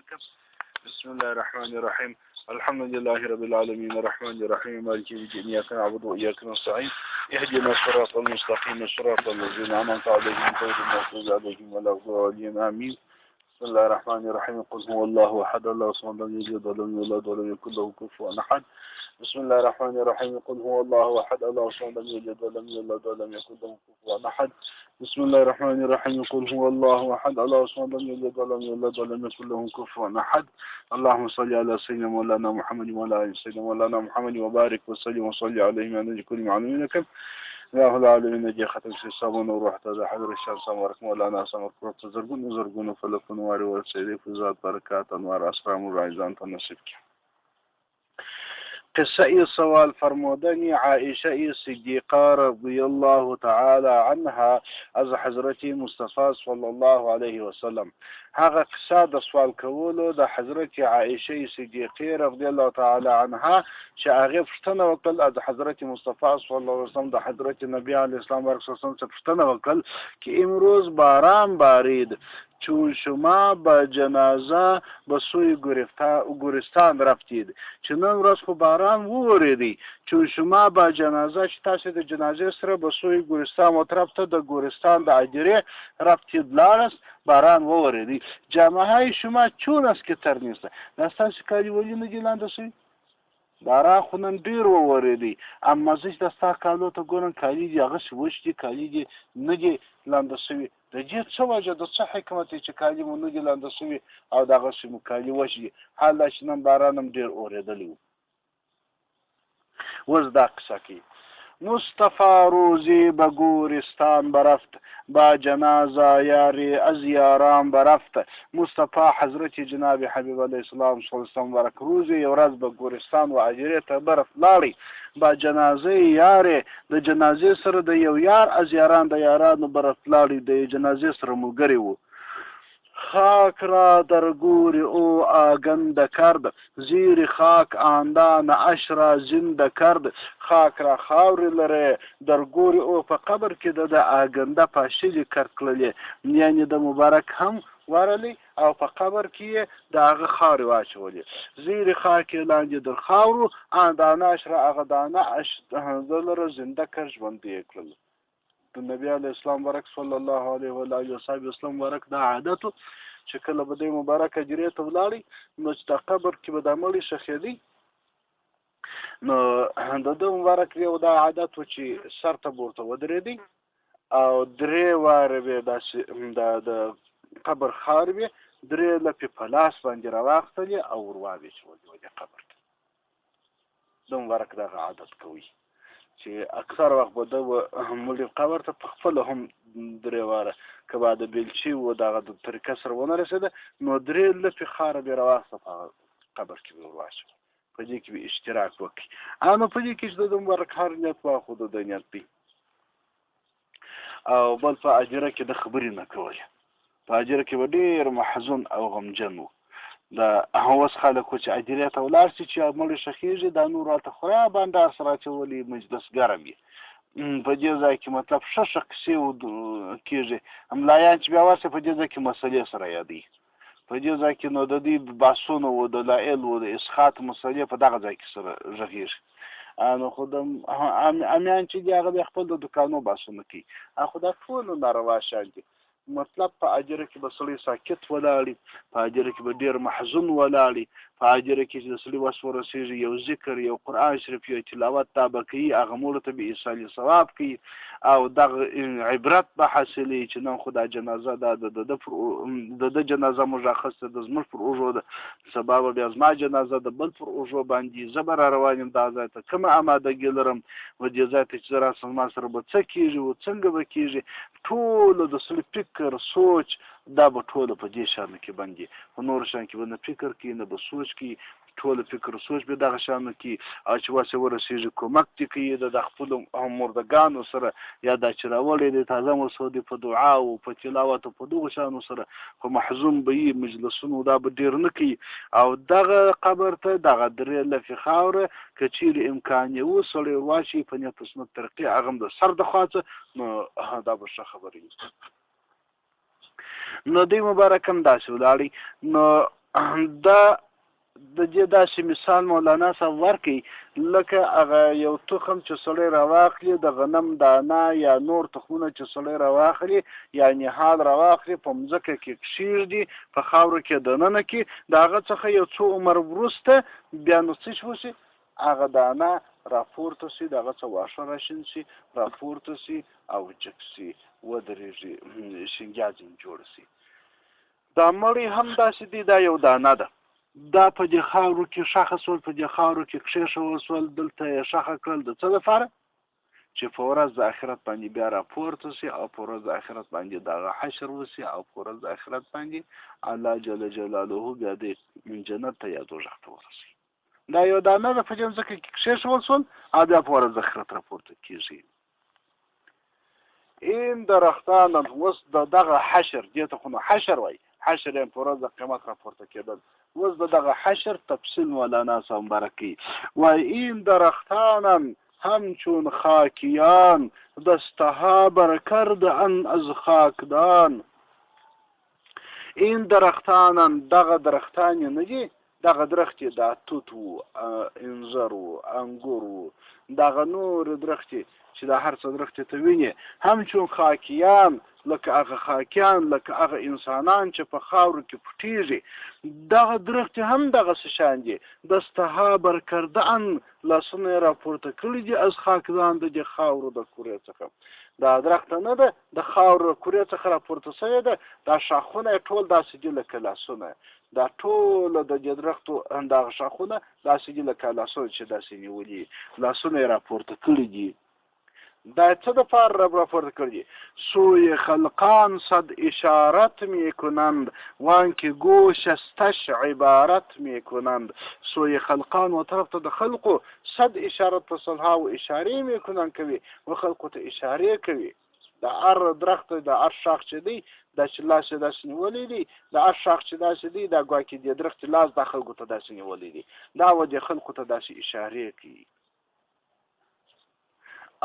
معلومينك. بسم الله الرحمن الرحيم. الحمد لله رب العالمين الرحمن الرحيم مالك يوم الدين إياك نعبد وإياك نستعين اهدنا الصراط المستقيم صراط الذين أنعمت عليهم غير المغضوب عليهم ولا الضالين آمين. بسم الله الرحمن الرحيم. قل هو الله أحد الله الصمد لم يلد ولم يولد ولم يكن له كفوا أحد. بسم الله الرحمن الرحيم. قل هو الله أحد الله الصمد لم يلد ولم يولد ولم يكن له كفوا أحد. بسم الله الرحمن الرحيم. قل هو الله أحد الله الصمد لم يلد ولم يولد ولم يكن له كفوا أحد. اللهم صل على سيدنا مولانا محمد وعلى آل سيدنا مولانا محمد وبارك وسلم وصلي عليه من كل معلومينك. الله العالمين نجي ختم في الصابون وروح هذا حضر الشمس وبرك مولانا سمر كرت زرقون فلكون واري والسيدي فزاد بركات أنوار أسرام الرعيزان تنصفك. قصة سوال فرمودني عائشة صديقة رضي الله تعالى عنها از حضرت مصطفى صلى الله عليه وسلم. هذا قصة سوال كولو دا حضرت عائشة صديقة رضي الله تعالى عنها شاغي فرتنا وقل از حضرت مصطفى صلى الله عليه وسلم دا حضرت النبي عليه السلام ورسول فرتنا وقل که امروز باران بارید چون شما با جنازه به سوی گورستان رفتید. چنان روز خو باران ووریدی چون شما با جنازه چې تاسو د جنازې سره به سوی گورستان و طرف ته د گورستان د اجره رفتید لاړست باران ووریدی. جامعه های شما چون است که تر نیست؟ دستاسو کالی ولی نه دي لاندې سوی؟ باران خو نن ډیر ووریدی اما زه د ستا کالو ته ګورم کالي دي هغسې وچ دي کالي دي نه دي لاندې سوي. د دې څه وجه د څه حکمت دی چې کالي مو نه دي لاندې سوي او دغسې مو کالي وچ دي حال دا چې نن باران هم ډېر اورېدلی و. اوس دا قصه کوي. مصطفی روزی به گورستان برفت با جنازه یاری از یاران برفت. مصطفی حضرت جناب حبیب علیه السلام صلی الله علیه وسلم ورک روزی یو ورځ به گورستان و اجرې ته برف لاړی با جنازه یارې د جنازې سره د یو یار از یاران د یارانو برف لاړی د جنازې سره ملګری و. خاک را در گور او آگنده کرد زیر خاک آندان اش را زنده کرد. خاک را خاوری لره در گور او په قبر کې د آگنده پاشلی کرد کړلې یعنی د مبارک هم ورلی او په قبر کې د هغه خاورې واچولې. زیر خاک لاندې در خاورو آندانه اش را هغه دانه اش لره زنده کر ژوندی کړل. د نبی علیه السلام ورک صلی الله علیه و آله وسلم ورک دا عادتو چې کله به دی مبارک اجرې ته ولاړی نو چې د قبر کې به دا مړی ښخېدی نو د ده مبارک یو دا عادت و چې سر ته به ورته ودرېدی او درې واره به داسې د قبر خاورې به درې لپې په لاس باندې راواخیستلې او ور واچولې وې د قبر ته. د مبارک دغه عادت کوي چې اکثر وخت به ده مړي قبر ته په خپله هم درې واره که به د بیلچې و دغه د طریقه سره ونه رسېده نو درې لپې خاوره به یې راواخیسته په هغه قبر کې به یې ور واچوله. په دې کې به اشتراک وکړي. نو په دې کې چې د مبارک هر نیت واخو د ده نیت دی. او بل په اجره کې د خبرې نه کولې. په اجره کې به ډېر محزون او غمجن و. د اوس خلک و چې اجرې ته ولاړ شي چې مړی ښخېږي دا نور راته خورا بانډار سره اچولي مجلس ګرم وي. په دې ځای کې مطلب ښه قصې کېږي. ملایان چې بیا ورسې په دې ځای کې مسلې سره یادوي. په دې ځای کې نو د دې بحثونه و د لایل و د اسقاط مسلې په دغه ځای کې سره غږېږي. نو خو د امیان چې دي هغه بیا خپل د دوکانو بحثونه کوي. خو دا ټول ناروا شیان دي. مطلب په اجره کې به سړی ساکت ولاړي په اجره کې به ډېر محزون ولاړي په اجره کې چې د سړي وس ورسېږي یو ذکر یو قرآن شریف یو تلاوت دا به کوي هغه مړو ته به ایصال ثواب کوي او دغه عبرت به حاصلوي چې نن خو دا جنازه دا د ده جنازه موږ اخیسته د زموږ پر اوږو ده سبا به بیا زما جنازه د بل پر اوږو باندې زه به را روان یم دا ځای ته کومه امادګي لرم و دې ځای ته چې زه راسم زما سره به څه کېږي و څنګه به کېږي ټولو د سړي فکر سوچ دا به ټوله په دې شانو کې بندي. په نورو شیانو کې به نه فکر کوي نه به سوچ کوي ټول فکر سوچ به دغه شانو کې او چې واسې ورسېږي کومک دې کوي د خپلو مردګانو سره یا دا چې راوړی دی تازه مسعودي په دعا او په تلاوت او په دغو شیانو سره خو محزون به وي مجلسونو دا به ډېر نه کوي او دغه قبر ته دغه درې لفې خاوره که چیرې امکان یې و سړی واچوي په نیت سنت طریقې هغه هم د سر د خوا څه نو دا به ښه خبره وي. نو دی مبارک هم داسې ولاړی نو دا د دې داسې مثال مولانا صاحب ورکړي لکه هغه یو تخم چې سړی راواخلي د غنم دانه یا نور تخمونه چې سړی راواخلي یا نهال راواخلي په مځکه کې کښېږدي په خاورو کې دننه کې د هغه څخه یو څو عمر وروسته بیا نو څه وشي هغه دانه راپورته سي د هغه څه واښه راشین سي راپورته سي او جګ سي ودرېږي شینګیا ځین جوړ سي دا مړی هم داسې دی دا یو دانه ده دا په دې خاورو کې ښخه سول په دې خاورو کې کښېښول سول دلته یې ښخه کړل د څه لپاره چې په ورځ د آخرت باندې بیا راپورته سي او په ورځ د آخرت باندې دغه حشر وسي او په ورځ د آخرت باندې الله جل جلاله بیا د جنت ته یا دوزخ ته ورسي دا یو دانه ده په دې ځمکه کې کښېښول سول او بیا په ورځ د آخرت راپورته کېږي این درختان اوس دغه حشر دې ته خو نو حشر وایي حشر یې په ورځ د قیامت راپورته کېدل اوس دغه حشر تفصیل مولانا صاحب مبارکی و این درختانم همچون خاکیان دستها برکرد ان از خاکدان این درختانم دغه درختان نه دي دغه درخت دا توت و انځر و انګور و دغه نور درخت چې دا هر څه درخت ته ویني همچون خاکیان لکه هغه خاکیان لکه هغه انسانان چې په خاورو کې پټیږي دغه درخت هم دغه څه شان دي دستها برکرده ان لاسونه راپورته کړي دي از خاکدان د دې خاورو د کورې څخه دا درخت نه ده د خاورو کورې څخه راپورته شوی ده دا شاخونه ټول داسې دي لکه لاسونه دا ټول د دې درختو دغه شاخونه داسې دي لکه لاسونه چې داسې نیولي لاسونه یې راپورته کړي دي دا څه د پار راپورته کړي سوی خلقان صد اشارت میکنند وانکه گوشستش عبارت میکنند سوی خلقان و طرف ته د خلقو صد اشارت په صلها و اشاره میکنند کوي و خلقو ته اشاره کوي د ار درخت د ار شاخ چې دی دا چې لاس یې داسې نیولی دی د ار شاخ چې داسې دی دا ګواکې د درخت لاس د خلقو ته داسې نیولی دی دا و د خلقو ته داسې اشاره کوي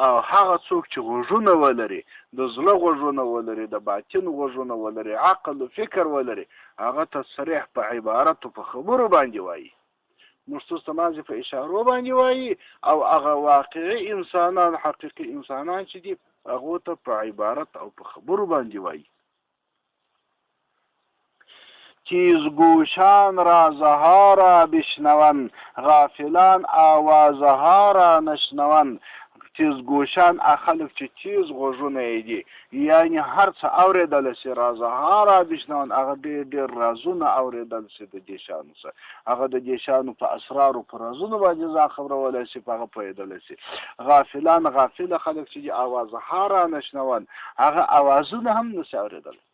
او هغه څوک چې غوږونه ولري د زړه غوږونه ولري د باطن غوږونه ولري عقل او فکر ولري هغه ته صریح په عبارت او په خبرو باندې وایي مخصوص تمازي په اشارو باندې وایي او هغه واقعي انسانان حقیقي انسانان چې دي هغه ته په عبارت او په خبرو باندې وایي تیزگوشان رازها را بشنون غافلان آوازها را نشنون تیزگوشان خلک چې تیز غوږونه یې دي یعنی هر څه اورېدلی سي رازها را بشنون هغه ډېر رازونه اورېدل سي د دې شیانو څخه هغه د دې شیانو په اسرارو په رازونو باندې ځان خبرولی سي په هغه پوهېدلی سي غافلان غافله خلک چې دي آوازها را نشنون هغه اوازونه هم نسي اورېدلی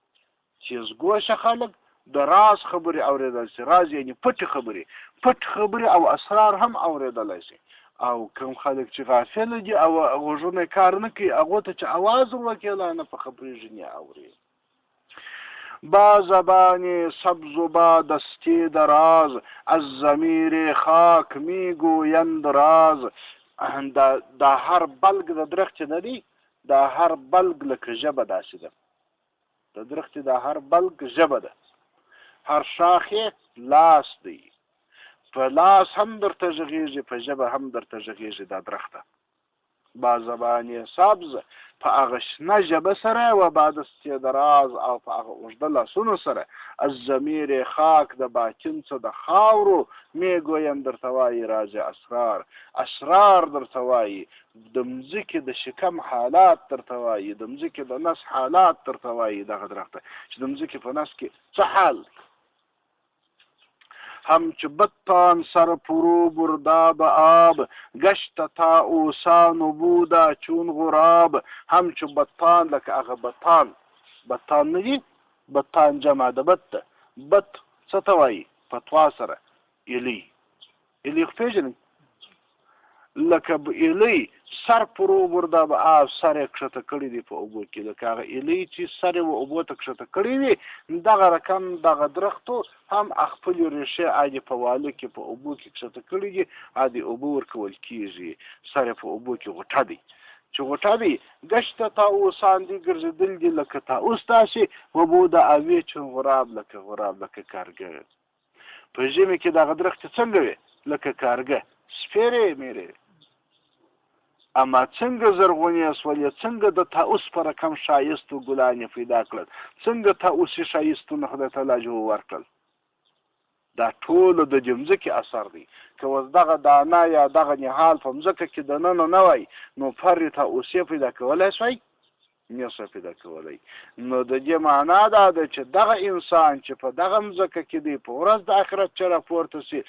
تیزګوشه خلک د راز خبرې اورېدل سي راز یعنی پټ خبرې او اسرار هم اورېدلی سي او کوم خلک چې غافل دي او غوږونه کار نه کوي هغو ته چې اواز وکړي نه په خبرېږي نه اوري با زبان سبز و با دستی دراز از ضمیر خاک میگویند راز دا هر بلګ د درخت نه دی دا هر بلګ لکه ژبه داسې ده د درخت دا هر بلګ ژبه ده هر شاخې لاس دی په لاس هم درته غږېږي په ژبه هم درته غږېږي دا درخته با زبان سبز په هغه شنه ژبه سره و با دستې دراز او په هغه اوږده لاسونو سره از ضمیر خاک د باطن څه د خاورو میګویم درته وایي راز اسرار درته وایي د مځکې د شکم حالات درته وایي د مځکې د نس حالات درته وایي دغه درخته چې د مځکې په نس کې څه حال همچو بطان سر فرو بردا به آب گشت تا اوسان و بودا چون غراب همچو بطان لکه هغه بطان نه دي بطان جمع د بط ده بط څه ته وایي فتوا سره ایلی خو پېژنئ لکه ایلی سر پرو بردا به آب سر یې کښته کړي دي په اوبو کې لکه هغه ایلی چې سر یې اوبو ته کښته کړي دي دغه رقم دغه درختو هم خپلې ریښې عادي په واله کې په اوبو کې کښته کړي دي عادي اوبه ورکول کېږي سر یې په اوبو کې غوټه دی چې غوټه دی ګشته طاووسان دي ګرځېدل دي لکه طاووس داسې وبو د اوې چون غراب لکه کارګر په ژمي کې دغه درختې څنګه وي لکه کارګه سپیرې میرې اما څنګه زرغونې شولې څنګه د طاووس په رقم ښایستو ګلان یې پیدا کړل څنګه طاووسي ښایستونه خدای تعالی جو ورکړل دا ټول د دې مځکې اثر دی که اوس دغه دانه یا دغه نهال په مځکه کې دننه نه وای نو فر یې طاووسي پیدا کولی شوی نشي پیدا کولی نو د دې معنا دا ده چې دغه انسان چې په دغه مځکه کې دی په ورځ د آخرت چې راپورته شي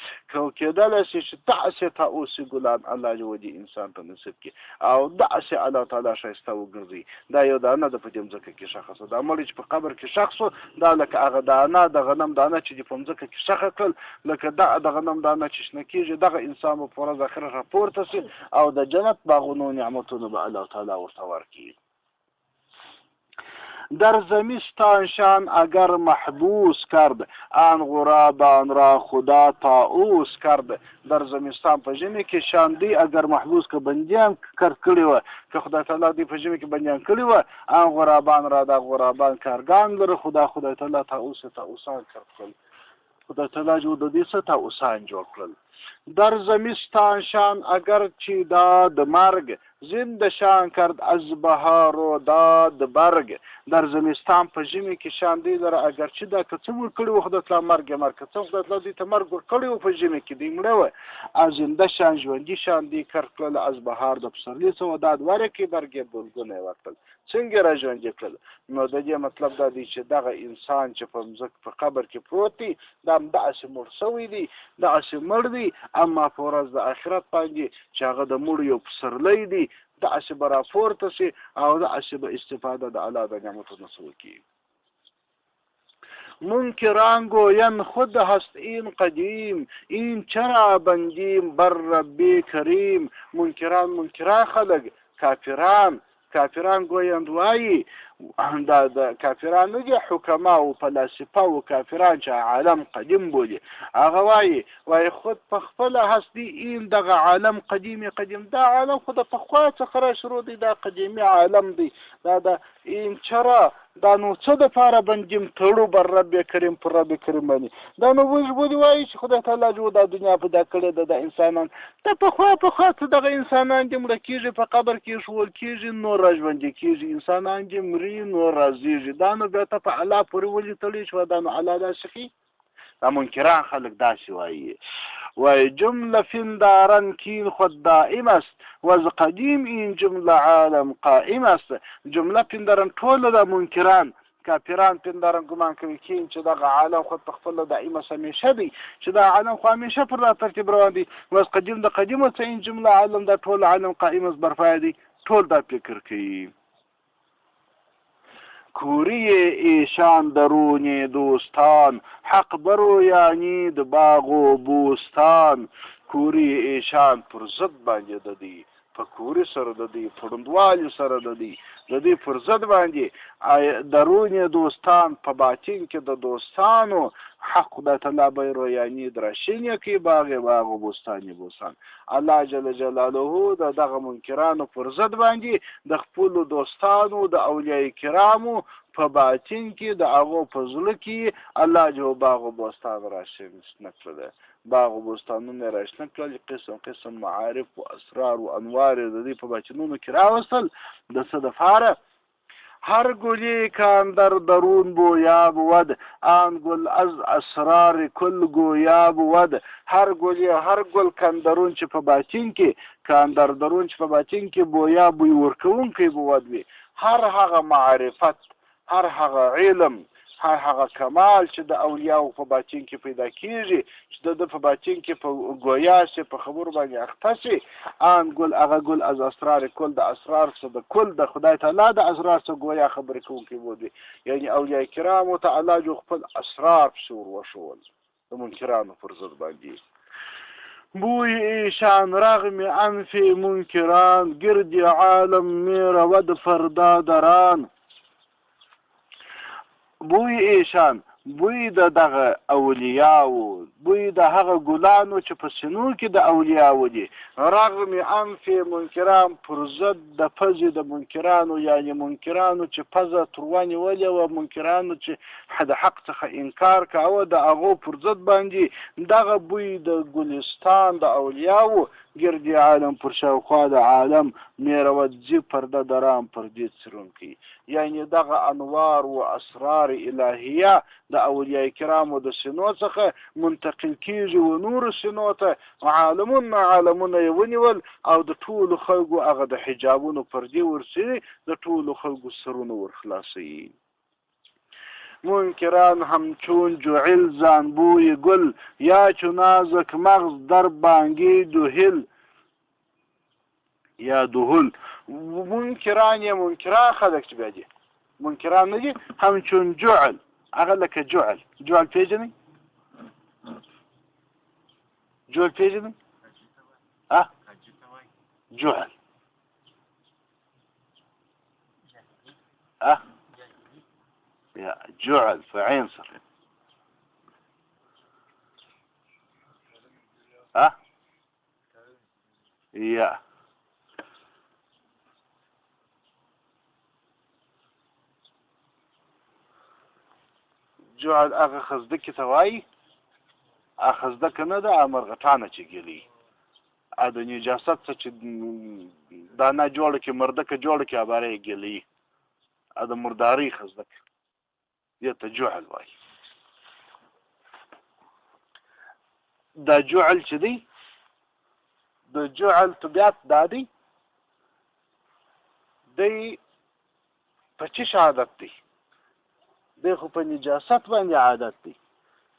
کیدلی شي چې داسې طاووسي ګلان الله جو دې انسان ته نصیب کړي او داسې الله تعالی ښایسته وګرځي دا یو دانه ده په دې مځکه کې ښخه شوه دا مړی چې په قبر کې ښخ شو دا لکه هغه دانه د غنم دانه چې په مځکه کې ښخه کړل لکه د غنم دانه چې شنه کېږي دغه انسان به په ورځ د آخرت راپورته شي او د جنت باغونو نعمتونه به الله تعالی ورته ورکړي در زمستان شان اگر محبوس کرد آن غرابان را خدا طاووس کرد در زمستان په ژمي کې شاندي اگر محبوس که بندیان کړي وه که خدای تعالی دې په ژمي کې بندیان کړي وه آن غرابان را دا غرابان کارګان لره خدای تعالی طاووسان کړل خدای تعالی جو د دې څه طاووسان جوړ کړل در زمستان شان اگر چی داد مرگ زنده شان کرد از بهار و داد برگ در زمستان په ژمي کې شاندې لره اگر چې دا که څه ورکړي وو خدای تعالی مرګ که څه خدای تعالی دې ته مرګ ورکړی وو په ژمي کې دی مړه وه از زنده شان ژوندي شان دې کر کړل از بهار د پسرلي څه و داد ورکې برګې ګلګونه یې ورکړل څنګه را ژوندي کړل نو د دې مطلب دا دی چې دغه انسان چې په مځکه په قبر کې پروت دی دا همداسې مړ شوی دی داسې مړ دی اما په ورځ د آخرت باندې چې هغه د مړو یو پسرلی دی داسې به راپورته شي او داسې به استفاده د الله د نعمتونو څخه وکړي منکران گوین خود هست این قدیم این چرا بندیم بر رب کریم منکران خلق کافران گویند وایي دا د کافران نه دي حکما او فلاسفه او کافران چې عالم قدیم بولي هغه وایي خود په خپله هستی این دغه عالم قدیم دا عالم خو د پخوا څخه را شروع دی دا قدیمي عالم دی دا د این چرا دا نو څه دپاره بندیم تړو بر رب کریم پر رب کریم باندې دا نو موږ بولي وایي چې خدای تعالی جو دا دنیا پیدا کړې ده د انسانان د پخوا څه دغه انسانان دې مړه کېږي په قبر کې ایښوول کېږي نور را ژوندي کېږي انسانان دې مري نور راځيږي دا نو بیا ته په الله پورې ولې تړلی شوه دا نو الله داسې ښي دا منکران خلک داسې وایي جمله فیندارن کین خود دائم است و از قدیم این جمله عالم قائم است جمله فیندارن ټول د منکران کافران پندارن ګمان کوي چې دغه عالم خود په خپله دائمه همیشه دی چې دا عالم خو همیشه پر را ترتیب روان دی واز قدیم د قدیمه څه این جمله عالم دا ټول عالم قائم است برپای دی ټول دا فکر کوي کوری ایشان درون دوستان حق برو یعنی د باغ و بوستان کوری ایشان پر ضد باندې د دی په کوري سره د دې پړندوالي سره د دې پر ضد باندې درون دوستان په باطن کې د دوستانو حق خدای تعالی به رویاني درشینې کوي باغ و بوستان الله جل جلاله دغه منکرانو پر ضد باندې د خپل دوستانو د اولیاء کرامو په باطن کې د هغو په زړه کې الله جو باغ و بوستان راشنه کړل باغ و بوستانونه راشنه کړل قسم معارف و اسرار و انوار د دې په باطنونو کې راوستل د څه دپاره هر گلی کان در درون بویا بود آن گل از اسرار کل گویا بود هر گل کان درون چې په باطن کې بویا بوی ورکوونکی بود وي هر هغه معرفت هر هغه علم هر هغه کمال چې د اولیاء په باطن کې پیدا کیږي چې د په باطن کې په گویا سي په خبر باندې اخته سي ان هغه ګل از اسرار کل د اسرار څخه د کل د خدای تعالی د اسرار څخه گویا خبرې کوونکی بودي یعنی اولیاء کرام تعالی جو خپل اسرار شور وشول د منکرانو پر ضد باندې بوی ایشان رغم انف منکران گرد عالم میرود فردا دران بوی ایشان بوی د دغه اولیاو، بوی د هغه ګلانو چې په سینو کې د اولیاو دي، رغم انف منکران پر ضد د پزې د منکرانو، یعنی منکرانو چې پزه تروه نیولې وه، منکرانو چې د حق څخه انکار کاوه، د هغو پر ضد باندې دغه بوی د ګلستان د اولیاو ګردي عالم پر شاوخوا د عالم میروځي پرده درام پردې څرونکي، یعنی دغه انوار و اسرار الهیه د اولیاء کرامو د سینو څخه منتقل کیږي و نور سینو ته، عالمونه یې ونیول او د ټولو خلکو هغه د حجابونو پردې ورسي، د ټولو خلکو سرونه ورخلاصوي. منکران همچون جعل زانبوی گل، یا چو نازک مغز در بانگی دوهل یا دوهل. منکران یا منکران خلق چی بیدی منکران نجی همچون جعل، هغه لکه جعل پیژنی؟ جعل پیژنی؟ جعل يا جعل فعين صر يا جعل هغه خزدکې ته وایي، خزدکه نه ده، مرغټانه چې ګلي د نجاست څه چې دانه جوړه کې مردکه جوړه کې عباره یې ګلي د مرداري خزدکه دې ته جعل وایي. دا جعل چې دی، د جعل طبیعت دا دی، دی په چیش عادت دی، دی خو په نجاست باندې عادت دی،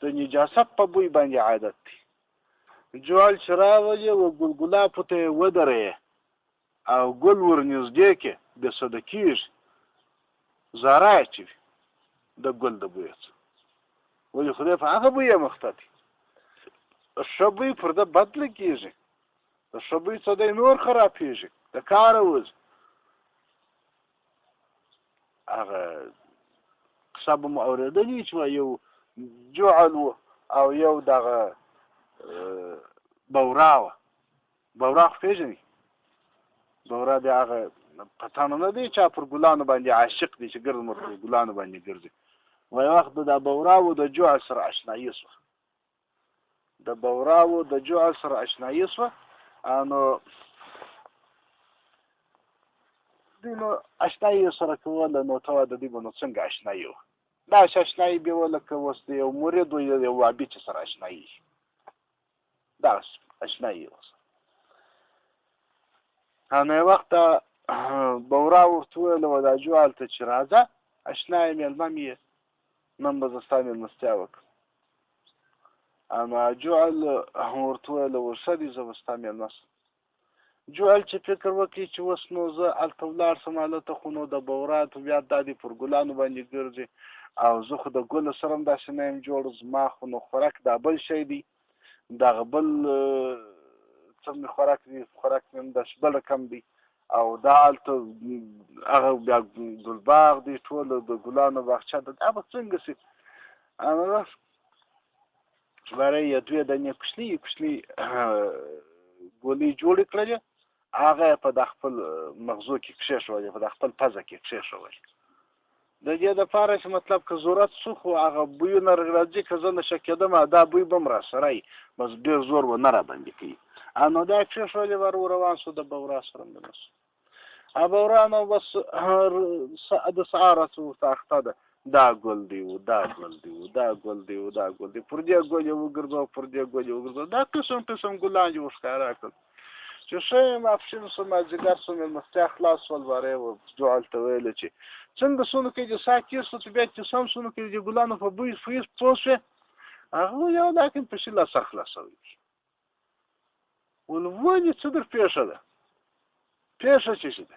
د نجاست په بوی باندې عادت دی. جعل چې راولي و ګلګلابو ته یې ودرې او ګل ورنږدې کې د صده کېږي، زاره یې چې وي د ګل د بوی څه، ولې خدای په هغه بوی یې مخته دی، ښه بوی پر ده بد لګېږي، د ښه بوی څه دی نور خرابېږي، د کاره وځي. هغه قصه به مو اورېدلې چې یو جعل و او یو دغه بورا وه. بورا خو پېژنې؟ بورا دی هغه پتانه نه دی چا پر ګلانو باندې عاشق دی چې ګرځ مر پر ګلانو باندې ګرځي. وایي وخت د بورا و د جعل سره اشنایي شوه، د بورا و د جعل سره اشنایي شوه، نو دوی نو اشنایي سره کوله، نو ته د دوی به نو څنګه اشنایي وه؟ داسې اشنایي به وه لکه اوس د یو مرید و یو وابي چې سره اشنایي، داسې اشنایي وه. نو یو وخت بورا ورته وویله دا جعل ته چې راځه اشنایه مېلمه مې یې، نن به زه ستا مېلمستیا وکړم. نو جعل ورته وویله ورشه دي زه به ستا مېلمه شم. جعل چې فکر وکړي چې اوس نو زه هلته ولاړ شم هلته، خو نو د بورا طبیعت دا دی پر ګلانو باندې ګرځي او زه خو د ګلو سره هم داسې نه یم جوړ، زما خو نو خوراک دا بل شی دی، دغه بل څه مې خوراک دی، خوراک مې هم داسې بل رقم دی، او دا هلته هغه بیا ګلباغ دی، ټول د ګلانو باغچه ده، دا به څنګه شي؟ برای یې دوې دانې کوچني ګولۍ جوړې کړلې، هغه یې په د خپل مغزو کې کښېښولې، په د خپل پزه کې کښېښولې، د دې دپاره چې مطلب که ضرورت شو خو هغه بویونه راځي، که زه نشه کېدم دا بوی به هم راسره وي، بس ډېر زور به نه راباندې کوي. نو دا یې کښېښولې، ور روان شو د بورا سره مېلمه شو. بورا نو بس د سهاره څه ورته اخته ده، دا ګل دی و دا ګل دی و دا ګل دی و دا ګل دی، پر دې ګل یې وګرځوه پر دې ګل یې وګرځوه، دا قسم ګلان یې ورښکاره کړل. چې ښه یم ماپښین شو مازدیګر شو مېلمستیا خلاص شول، باره یې جعل ته ویله چې څنګه سونو کې دې ساه تېر شو چې بیا چې سم سونو کې دې ګلانو په بوی پوه شوې؟ هغه ویل لیکن په شي لا سخت خلاصوي. ولې څه در پېښه ده؟ پېښه څه شي ده؟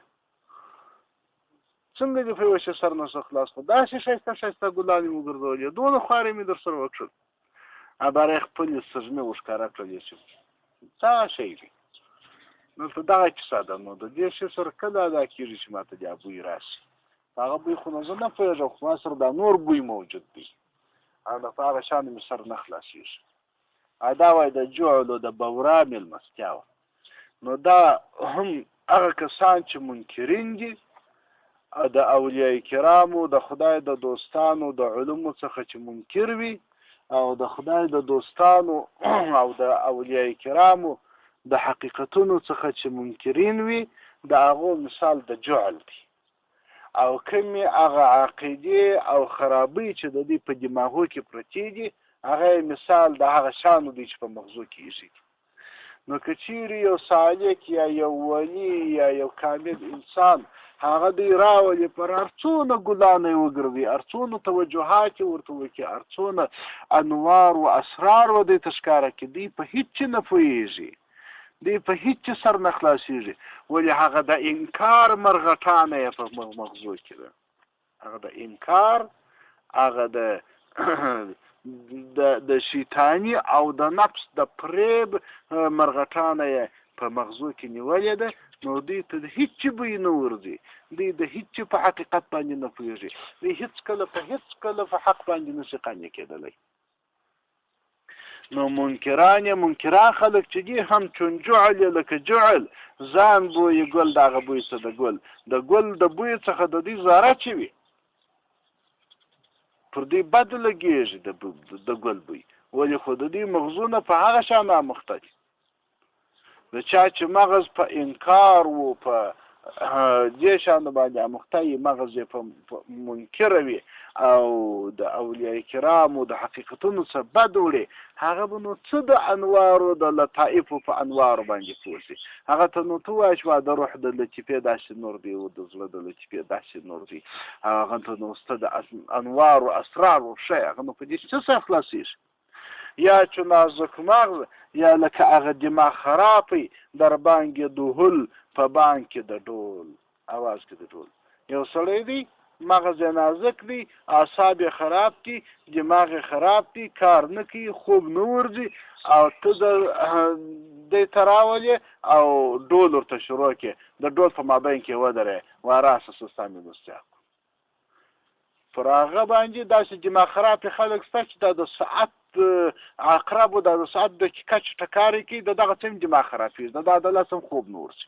څنګه دې په یوه شي سر نه شو خلاص کړو؟ داسې ښایسته ښایسته ګلان یې وګرځولې، دونه خوارې مې در سره وکړل. باره یې خپلې سږمې ورښکاره کړلې چې دا شی دی. نو ته دغه کیسه ده، نو د دې شي سره کله ادا کېږي چې ما ته دا بوی راشي؟ هغه بوی خو نو زه نه پوهېږم، خو ما سره دا نور بوی موجود دی، او په هغه شان مې سر نه خلاصېږي دا وایي د جعل او د بورا مېلمستیا وه. نو دا هم هغه کسان چې منکرین دي د اولیاء کرامو د خدای د دوستانو د علومو څخه چې منکر وي او د خدای د دوستانو او د اولیاء کرامو د حقیقتونو څخه چې منکرین وي د هغو مثال د جعل دی او کومې هغه عقیدې او خرابۍ چې د دې په دماغو کې پرتې دي هغه مثال د هغه شانو دی چې په مغزو کې ایښي دي. نو که چیرې یو سالک یا یو ولی یا یو کامل انسان هغه دوی راولي پر هر څونه ګلانه یې وګرځي، هر څونه توجهات یې ورته وکړي، هر څونه انوار و اسرار و دوی ته ښکاره کړي، دوی په هېڅ چې نه پوهېږي، دوی په هېڅ چې سر نه خلاصېږي. ولې هغه د انکار مرغټانه یې په مغزو کې ده، هغه د انکار، هغه د شیطاني او د نفس د فریب مرغټانه یې په مغزو کې نیولې ده. نو دوی ته د هېڅ چې بوی نه ورځي، دوی د هېڅ چې په حقیقت باندې نه پوهېږي، دوی هېڅ کله په حق باندې نه شي قانع کېدلی. نو منکران خلک چې دي هم چون جعل یې لکه جعل ځان بوی ګل د هغه بوی څه د ګل د بوی څخه د دوی ذره چې وي پر دوی بد لګېږي د ګل بوی، ولې خو د دوی مغزونه په هغه شان اموخته دي. د چا چې مغز په انکار و په دې شان باندې اموخته وي، مغز یې په منکره وي او د اولیاء کرامو د حقیقتونو څخه بد وړي، هغه به نو څه د انوارو د لطائفو په انوارو باندې پوه شي. هغه ته نو ته وایه چې د روح د لطیفې داسې نور دی او د زړه د لطیفې داسې نور دی، هغه ته نو سته د انوارو اسرارو شی، هغه نو په دې څه سره خلاصېږي. یا چې نازک مغز یا لکه هغه دماغ خرابی در بانگ دوهل په بانگ کې د ډول اواز کې د ډول. یو سړی دی مغز نازک دی، اعصاب خراب دي، دماغ خراب دي، کار نه کوي، خوب نه ورځي او ته د تراولې او ډول ورته شروع کې د ډول په مابین کې ودرې واراسه سستا مېلمستیا پر هغه باندې داسې دماغ خراب خلک شته چې دا د ساعت عقرب و د ساعت دقیقه چې ټکارې کوي د دغه څه دماغ خرابېږي، د دا لسم خوب نه ورځي.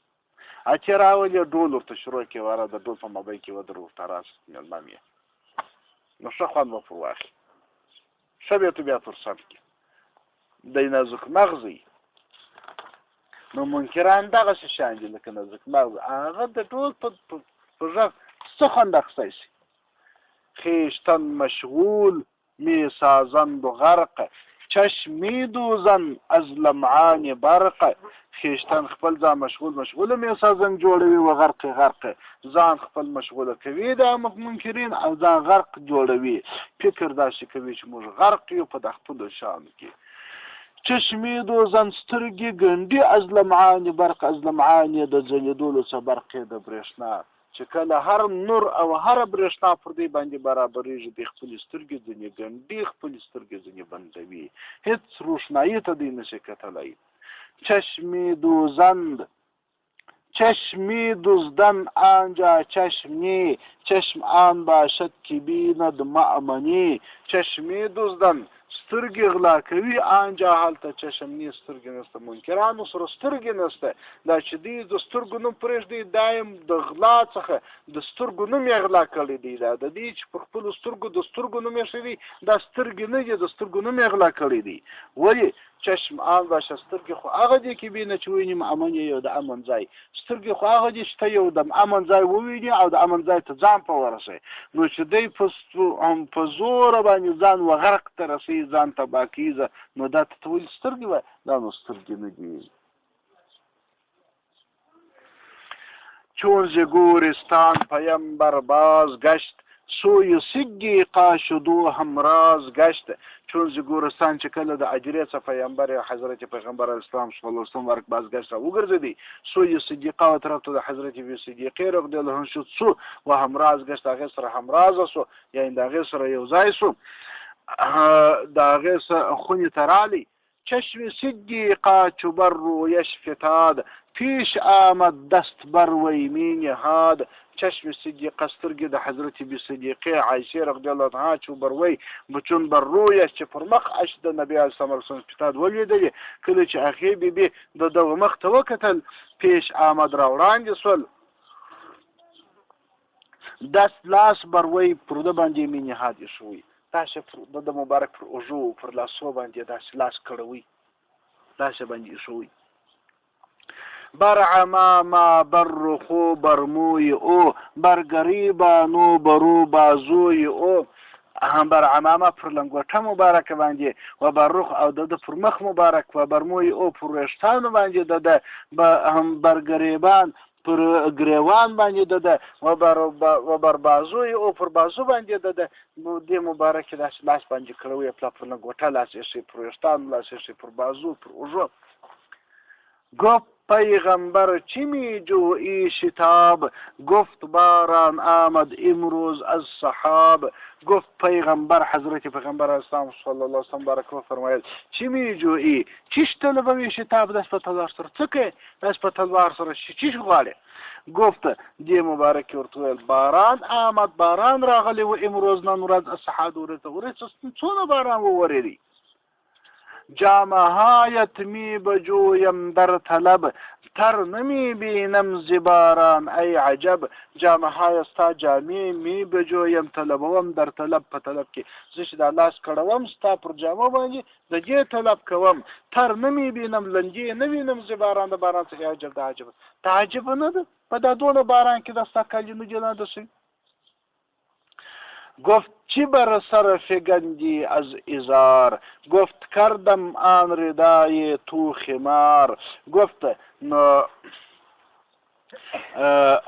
چې راولې ډول ورته شروع کې واره د ډول په مابین کې ودرې ورته راسه مېلمه مې نو ښه خوند به پر واخلي، ښه بیا بیا پر سم کې دی نازک مغزي. نو منکران دغسې شان دي لکه نازک مغز، هغه د ډول په غږ څه خوند اخیستی شي. خویشتن مشغول می سازند و غرق، چشمی دوزن از لمعان برق. خویشتن خپل ځان مشغول می سازند جوړوي و غرق ځان خپل مشغوله کوي د منکرین او ځان غرق جوړوي، فکر داسې کوي چې موږ غرق یو په د خپلو شانو کې. چشمی دوزن سترګې ګنډي از لمعان برق، از لمعان د ځلېدلو څخه برق د برېښنا چې کله هر نور او هر برېښنا پر دې باندې برابرېږي، د خپلې سترګې ځینې ګنډي، خپلې سترګې ځینې بندوي، هېڅ روښنایي ته دوی نشي کتلی. چشمی دزدن آنجا چشم نی، چشم آن باشد که بیند مأمنی. چشمی دزدن سترګې غلا کوي، آنجا هلته چشم نی سترګې نسته. منکرانو سره سترګې نسته، دا چې دوی د سترګو نوم پرېږدي دایم د غلا څخه د سترګو نوم یې غلا کړی دی. دا د دې چې پر خپلو سترګو د سترګو نوم یې ښه دی، دا سترګې نه دي، د سترګو نوم یې غلا کړی دی. ولې چشم آن باشه سترګې خو هغه دي کې بینه چې ویني امن یو د امن ځای، سترګې خو هغه دي چې ته یو د امن ځای وویني او د امن ځای ته ځان په ورسوي. نو چې دی په زوره باندې ځان وغرق ته رسوي، ځان تباه کیږي، نو دا ته ولې سترګې وایي؟ دا نو سترګې نه دي. چون ز گورستان پیمبر باز گشت، سوی سگی قاشدو همراز گشت. چون ز گورستان چې کله د اجرې څخه پیغمبر حضرت پیغمبر اسلام صلی الله علیه وسلم ورک بازگشت وګرځېدی، سوی صدیقه و طرف ته د حضرت صدیقه رضی الله عنه شد سو و همراز گشت، هغه سره همراز سو، یعنی هغه سره یو ځای سو، د هغې خونې ته رالی. چشم صدیقه چو بر رویش فتاد، پیش آمد دست بر وی می نهاد. چشم صدیقه سترګې د حضرت بی صدیقه عایشه رضی الله عنها چوبروي بچون بر روی چې پر مخ اش د نبی علیه السلام پتاد ولیدلې کله چې هغې بیبي د دغه مخ ته وکتل پیش آمد را وړاندې سول دست لاس بروي پر ده باندې مې نهاد ایښوی داسې د مبارک پر اوږو پر لاسو باندې داسې لاس کړوي داسې باندې ایښوی بر عمامه بر خو بر موی او بر گریبانو برو بازوی او بر عمامه پر لنگوټه مبارک باندې و بر رخ او د پر مخ مبارک و بر موی او پر ویښتانو باندې د بر گریبان پر گریوان باندې د و بر بازوی او پر بازو باندې د دې مبارک لاس باندې کړوي پر لنگوټه لاس یې پر ویښتانو لاس یې پر بازو پر اوږو گفت پیغمبر چی می جویی شتاب گفت باران آمد امروز از صحاب گفت پیغمبر حضرت پیغمبر اسلام صلی الله علیه وسلم بارک و فرمایل چی می جویی چیش طلبوی شتاب دست په تلوار سره څه کوي دست په تلوار سره چیش غواړي گفت دی مبارک ورته ویل باران آمد باران راغلی و امروز نن ورځ الصحاب ورته څونه باران وورېدی جامه هایت می بجویم در طلب تر نمی بینم زباران ای عجب جامه های ستا جامې می بجویم طلبوم در طلب په طلب کې زه چې دا لاس کړوم ستا پر جامه باندې د دې طلب کوم تر نمی بینم لنګې نه وینم زباران د باران څخه عجب د عجب تعجب نه ده په دا دونه باران کې د ستا کالي نه جلانده شي گفت چی بر سر فگندی از ازار گفت کردم آن ردای تو خمار گفت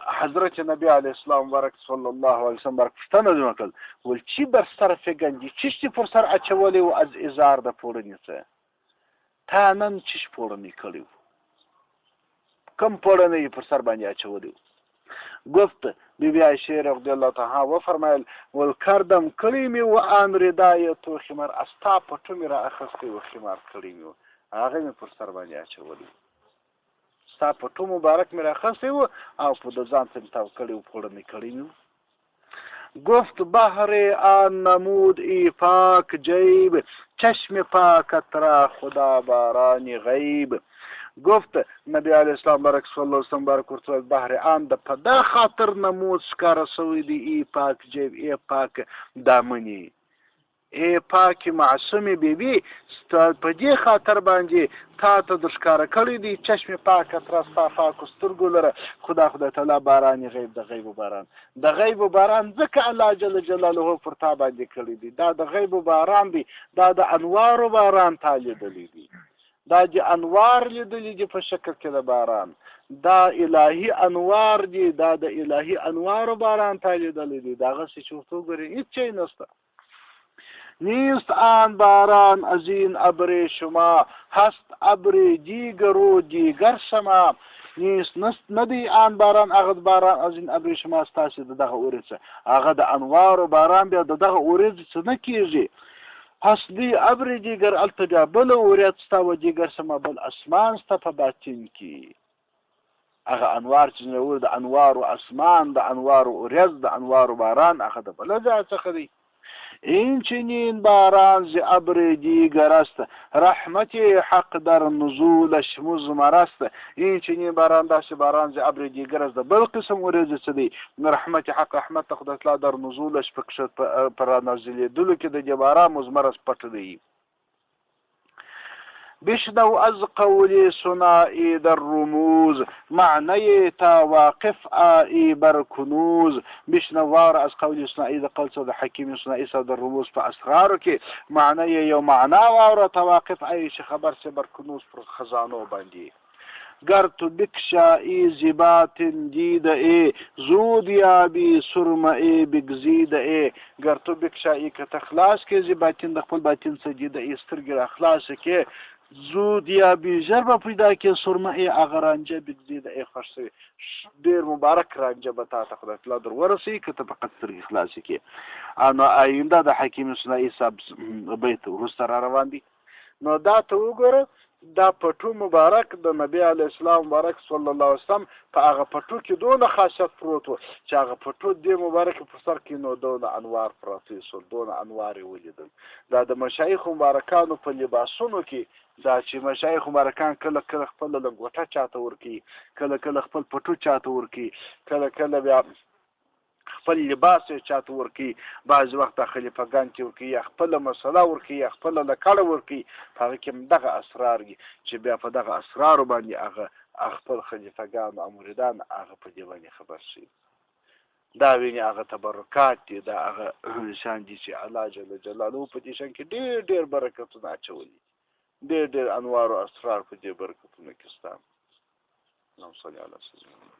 حضرت نبی علیه السلام بارک صلی الله علیه وسلم بارک پوښتنه دې وکړل ول چی بر سر فگندی چیش پر سر اچولی و از ازار د پوړنې څه تا نن چیش پوړنې کړی کوم پوړنې پر سر باندې اچولی گفت بیبی عایشه رضی الله تعالی و فرمایل ول کردم کړی مې و ان ردای تو خمار استا پټو مې را اخستی و خمار کړی مې هغه مې پر سر باندې اچولی ستا پټو مبارک مې را اخستی و او په د ځان څخه تاو کړی و پوړنې کړی مې گفت بحر آن نمود ای پاک جیب چشم پاکت را خدا باران غیب گفت نبی علیه السلام بارک صلی الله علیه وسلم بارک ورته بحر آن د په دا خاطر نمود ښکاره سوی دی ای پاک جیب ای پاک دامنی ای پاک معصومې بیبي په دې خاطر باندې تا ته د ښکاره کړی دی چشم پاکت را ستا پاکو سترګو لره خدای تعالی باران غیب د غیب باران د غیب باران ځکه الله جل جلاله پر تا باندې کړی دی دا د غیب باران دی دا د انوارو باران تا لیدلی دی دا د انوار لیدلی دی په شکل کې د باران دا الهی انوار دی دا د الهی انوارو باران تا لیدلی دی دا هغسې چې ورته وګورې هېڅ شی نشته نیست آن باران از این ابر شما هست ابر دیگر و دیگر شما نیست ندی آن باران هغه باران از این ابر شما ستاسې د دغه اورېځ هغه د انوارو باران بیا د دغه اورېځ څه نه کېږي هست دی ابر دیگر هلته بیا بله اورېځ ستا و دیگر شما بل اسمان ستا په باطن کې هغه انوار چې نور د انوارو اسمان د انوارو اورېځ د انوارو باران هغه د بله ځای څخه دی این چنین باران ز ابر دیگر است رحمت حق در نزولش مضمر است این چنین باران داسې باران ز ابر دیگر است د بل قسم ورېځې څه دی رحمت حق رحمت خدای تعالی در نزولش پر نازلېدلو کې د دې باران مضمر است پټ دی بشنو از قول ثنایی در رموز معنی تا واقف آئی بر کنوز بشنو وار از قول ثنایی در قول صد حکیم ثنایی صد در رموز پا اسرارو که معنی یو معنا وار تا واقف آئی چه خبر سے بر کنوز پر خزانو باندی گر تو بکشایی زبات دید ای زود یابی سرمعی بگزید ای گر تو بکشایی که تخلاص که زباتین دخل باتین سجید ای سترگی اخلاص که زود یا بیژر به پیدا کې سرمه هغه رانجه بګزیده ای خوښ شوي ډېر مبارک رانجه به تا ته خدای تعالی در ورسوي که ته فقط سترګې خلاصې کړې نو آینده د حکیم ثنایی صاحب بیت وروسته را روان دي نو دا ته وګوره دا پټو مبارک د نبی علیه السلام مبارک صلی الله علیه وسلم په هغه پټو کې دونه خاصیت پروت و چې هغه پټو دې مبارک په سر کې نو دونه انوار پراته شول، دونه انوار یې ولیدل. دا د مشایخ مبارکانو په لباسونو کې دا چې مشایخ مبارکان کله کله خپل لنګوټه چاته ورکوي، کله کله خپل پټو چاته ورکوي، کله کله بیا خپل لباس یې چاته ورکوي، بعضې وخت خلیفګان چې ورکوي یا خپله مسله ورکوي یا خپله لکړه ورکوي، په هغه کې هم دغه اسرار دي چې بیا په دغه اسرارو باندې هغه خپل خلیفګان او مریدان هغه په دې باندې خبر شي. دا ویني هغه تبرکات دي، دا هغه شان دي چې الله جل جلاله په دې شان کې ډېر ډېر برکتونه اچولي، ډېر ډېر انوار او اسرار په دې برکتونو کې شته. اللهم صل علی سيدنا